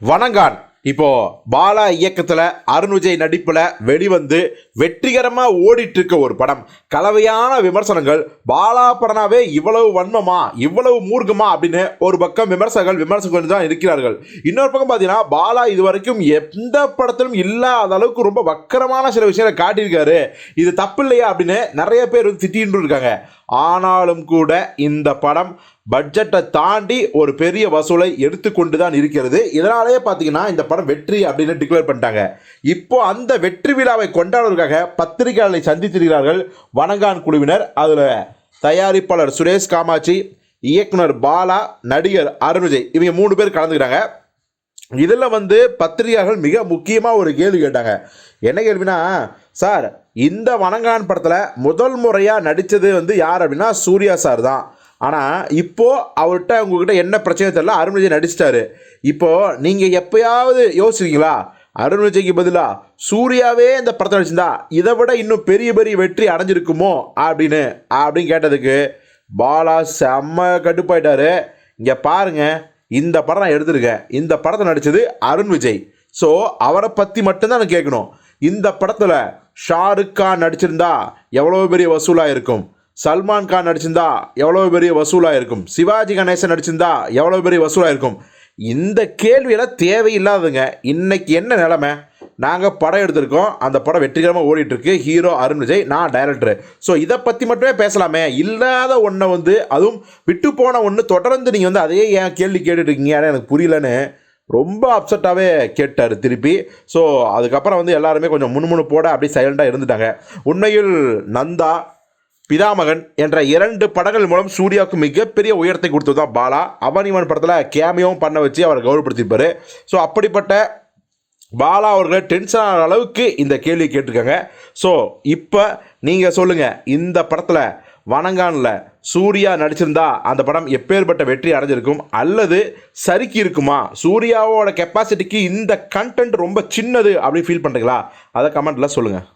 வணங்கான் இப்போ பாலா இயக்கத்தில் அருண் விஜய் நடிப்பில் வெளிவந்து வெற்றிகரமாக ஓடிட்டு இருக்க ஒரு படம். கலவையான விமர்சனங்கள். பாலா படனாவே இவ்வளவு வன்மமா, இவ்வளவு மூர்க்கமா அப்படின்னு ஒரு பக்கம் விமர்சகர்கள் தான் இருக்கிறார்கள். இன்னொரு பக்கம் பார்த்தீங்கன்னா, பாலா இதுவரைக்கும் எந்த படத்திலும் இல்லாத அளவுக்கு ரொம்ப வக்கரமான சில விஷயங்களை காட்டியிருக்காரு. இது தப்பு இல்லையா அப்படின்னு நிறைய பேர் திட்டின்னு இருக்காங்க. ஆனாலும் கூட இந்த படம் பட்ஜெட்டை தாண்டி ஒரு பெரிய வசூலை எடுத்துக்கொண்டு தான் இருக்கிறது. இதனாலேயே பார்த்தீங்கன்னா இந்த படம் வெற்றி அப்படின்னு டிக்ளேர் பண்ணிட்டாங்க. இப்போ அந்த வெற்றி விழாவை கொண்டாடுவதற்காக பத்திரிகையாளரை சந்தித்திருக்கிறார்கள் வணங்கான் குழுவினர். அதில் தயாரிப்பாளர் சுரேஷ் காமாட்சி, இயக்குனர் பாலா, நடிகர் அருண் விஜய், இவங்க 3 பேர் கலந்துக்கிறாங்க. இதில் பத்திரிகையாளர்கள் மிக முக்கியமாக ஒரு கேள்வி கேட்டாங்க. என்ன கேள்வினா, சார் இந்த வணங்கான் படத்தில் முதல் முறையாக நடித்தது யார் அப்படின்னா சூர்யா சார் தான். ஆனால் இப்போது அவர்கிட்ட உங்ககிட்ட என்ன பிரச்சனை தெரியல, அருண் விஜய் நடிச்சிட்டாரு. இப்போது நீங்கள் எப்போயாவது யோசிச்சிருக்கீங்களா, அருண் விஜய்க்கு பதிலாக சூர்யாவே இந்த படத்தை நடிச்சிருந்தா இதை விட இன்னும் பெரிய பெரிய வெற்றி அடைஞ்சிருக்குமோ அப்படின்னு கேட்டதுக்கு பாலா செம்ம கடுப்பாயிட்டாரு. இங்கே பாருங்கள், இந்த படம் நான் எடுத்திருக்கேன், இந்த படத்தை நடித்தது அருண் விஜய். ஸோ அவரை பற்றி மட்டும்தான் நான் கேட்கணும். இந்த படத்தில் ஷாருக் கான் நடிச்சிருந்தா எவ்வளோ பெரிய வசூலாக இருக்கும், சல்மான் கான் நடிச்சிருந்தா எவ்வளோ பெரிய வசூலாக இருக்கும், சிவாஜி கணேசன் நடிச்சிருந்தா எவ்வளோ பெரிய வசூலாக இருக்கும். இந்த கேள்வியெல்லாம் தேவையில்லாதுங்க. இன்றைக்கி என்ன நிலைமை, நாங்கள் படம் எடுத்திருக்கோம், அந்த படம் வெற்றிகரமாக ஓடிட்டுருக்கு, ஹீரோ அருண் விஜய், நான் டைரக்டரு. ஸோ இதை பற்றி மட்டுமே பேசலாமே. இல்லாத ஒன்றை அதுவும் விட்டு போன ஒன்று தொடர்ந்து நீங்கள் அதே ஏன் கேள்வி கேட்டுட்ருக்கீங்க, எனக்கு புரியலன்னு ரொம்ப அப்செட்டாகவே கேட்டார் திருப்பி. ஸோ அதுக்கப்புறம் எல்லாருமே கொஞ்சம் முணுமுணுப்போட அப்படியே சைலண்டாக இருந்துட்டாங்க. உண்மையில் நந்தா, பிதாமகன் என்ற 2 படங்கள் மூலம் சூர்யாவுக்கு மிகப்பெரிய உயரத்தை கொடுத்தது தான் பாலா. அவன் இவன் படத்தில் கேமியாவும் பண்ண வச்சு அவரை கௌரவப்படுத்தியிருப்பார். ஸோ அப்படிப்பட்ட பாலா அவர்களை டென்ஷன் ஆகிற அளவுக்கு இந்த கேள்வி கேட்டிருக்காங்க. ஸோ இப்போ நீங்கள் சொல்லுங்கள், இந்த படத்தில் வணங்கானில் சூர்யா நடிச்சிருந்தா அந்த படம் எப்பேற்பட்ட வெற்றி அடைஞ்சிருக்கும், அல்லது சறுக்கி இருக்குமா, சூர்யாவோட கெப்பாசிட்டிக்கு இந்த கண்டென்ட் ரொம்ப சின்னது அப்படின்னு ஃபீல் பண்ணுறீங்களா, அதை கமெண்ட்டில் சொல்லுங்கள்.